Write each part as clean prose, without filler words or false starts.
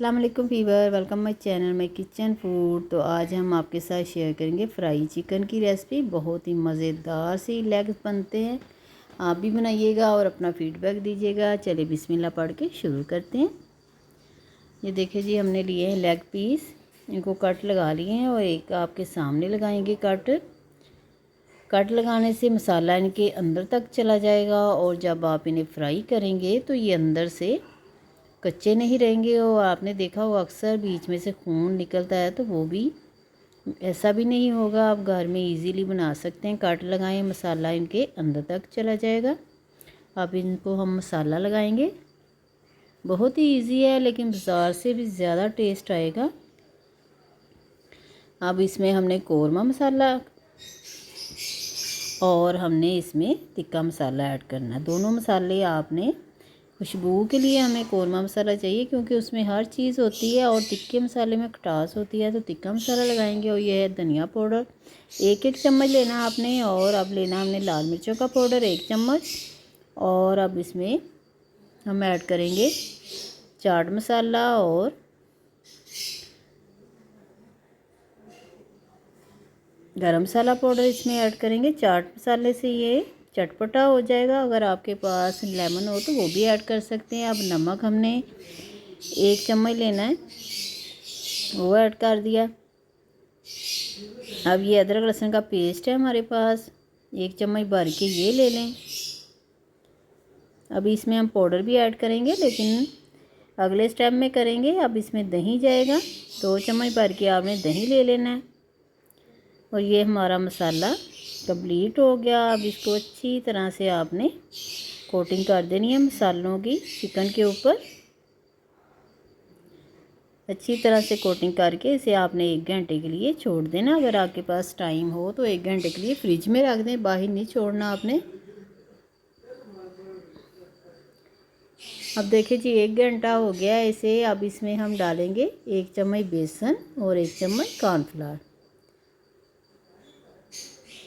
अस्सलाम वालेकुम viewer, welcome my channel my kitchen food. तो आज हम आपके साथ शेयर करेंगे फ्राई चिकन की रेसिपी। बहुत ही मज़ेदार सी लेग बनते हैं, आप भी बनाइएगा और अपना फीडबैक दीजिएगा। चलिए बिस्मिल्लाह पढ़ के शुरू करते हैं। ये देखिए जी, हमने लिए हैं लेग पीस, इनको कट लगा लिए हैं और एक आपके सामने लगाएंगे कट लगाने से मसाला इनके अंदर तक चला जाएगा और जब आप इन्हें फ्राई करेंगे तो ये अंदर से कच्चे नहीं रहेंगे। और आपने देखा हो अक्सर बीच में से खून निकलता है, तो वो भी ऐसा भी नहीं होगा। आप घर में इजीली बना सकते हैं। कट लगाएं, मसाला इनके अंदर तक चला जाएगा। अब इनको हम मसाला लगाएंगे। बहुत ही इजी है, लेकिन बाज़ार से भी ज़्यादा टेस्ट आएगा। अब इसमें हमने कौरमा मसाला और हमने इसमें तिक्का मसाला ऐड करना है। दोनों मसाले आपने, खुशबू के लिए हमें कौरमा मसाला चाहिए क्योंकि उसमें हर चीज़ होती है और तिक्के मसाले में खटास होती है, तो तिक्का मसाला लगाएंगे। और ये है धनिया पाउडर, एक चम्मच लेना आपने। और अब लेना हमने लाल मिर्चों का पाउडर 1 चम्मच। और अब इसमें हम ऐड करेंगे चाट मसाला और गरम मसाला पाउडर इसमें ऐड करेंगे। चाट मसाले से ये चटपटा हो जाएगा। अगर आपके पास लेमन हो तो वो भी ऐड कर सकते हैं। अब नमक हमने 1 चम्मच लेना है, वो ऐड कर दिया। अब ये अदरक लहसुन का पेस्ट है हमारे पास, 1 चम्मच भर के ये ले लें। अब इसमें हम पाउडर भी ऐड करेंगे, लेकिन अगले स्टेप में करेंगे। अब इसमें दही जाएगा, 2 चम्मच भर के आपने दही ले लेना है। और ये हमारा मसाला कंप्लीट हो गया। अब इसको अच्छी तरह से आपने कोटिंग कर देनी है मसालों की चिकन के ऊपर। अच्छी तरह से कोटिंग करके इसे आपने 1 घंटे के लिए छोड़ देना। अगर आपके पास टाइम हो तो 1 घंटे के लिए फ्रिज में रख दें, बाहर नहीं छोड़ना आपने। अब देखिए जी, 1 घंटा हो गया है इसे। अब इसमें हम डालेंगे 1 चम्मच बेसन और 1 चम्मच कॉर्नफ्लावर,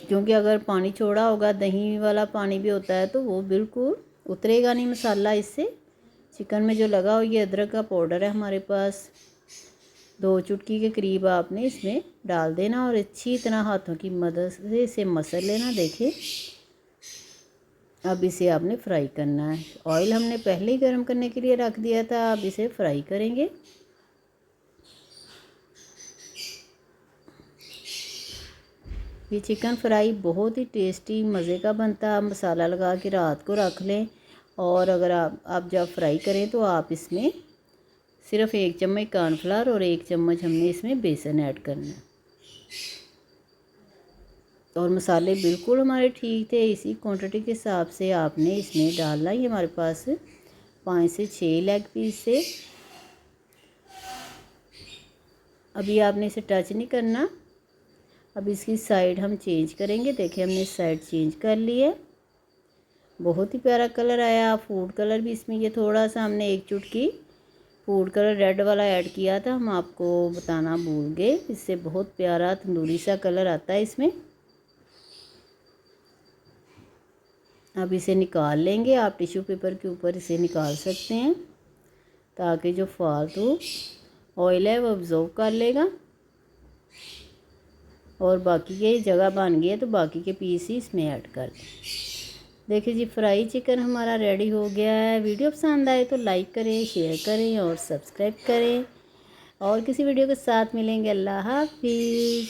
क्योंकि अगर पानी छोड़ा होगा, दही वाला पानी भी होता है, तो वो बिल्कुल उतरेगा नहीं मसाला इससे चिकन में जो लगा हो। ये अदरक का पाउडर है हमारे पास, 2 चुटकी के करीब आपने इसमें डाल देना और अच्छी तरह हाथों की मदद से इसे मसल लेना। देखिए, अब इसे आपने फ्राई करना है। ऑयल हमने पहले ही गर्म करने के लिए रख दिया था। अब इसे फ्राई करेंगे। ये चिकन फ्राई बहुत ही टेस्टी मज़े का बनता है। आप मसाला लगा के रात को रख लें, और अगर आप जब फ्राई करें तो आप इसमें सिर्फ 1 चम्मच कॉर्नफ्लावर और 1 चम्मच हमने इसमें बेसन ऐड करना है। और मसाले बिल्कुल हमारे ठीक थे, इसी क्वांटिटी के हिसाब से आपने इसमें डालना। ये हमारे पास 5 से 6 लेग पीस से। अभी आपने इसे टच नहीं करना। अब इसकी साइड हम चेंज करेंगे। देखिए, हमने साइड चेंज कर ली है। बहुत ही प्यारा कलर आया। फूड कलर भी इसमें, ये थोड़ा सा हमने 1 चुटकी फूड कलर रेड वाला ऐड किया था, हम आपको बताना भूल गए। इससे बहुत प्यारा तंदूरी सा कलर आता है इसमें। अब इसे निकाल लेंगे। आप टिश्यू पेपर के ऊपर इसे निकाल सकते हैं, ताकि जो फालतू ऑयल है वो अब्जॉर्ब कर लेगा। और बाकी के जगह बन गई है, तो बाकी के पीस ही इसमें ऐड कर दें। देखिए जी, फ्राई चिकन हमारा रेडी हो गया है। वीडियो पसंद आए तो लाइक करें, शेयर करें और सब्सक्राइब करें। और किसी वीडियो के साथ मिलेंगे। अल्लाह हाफिज़।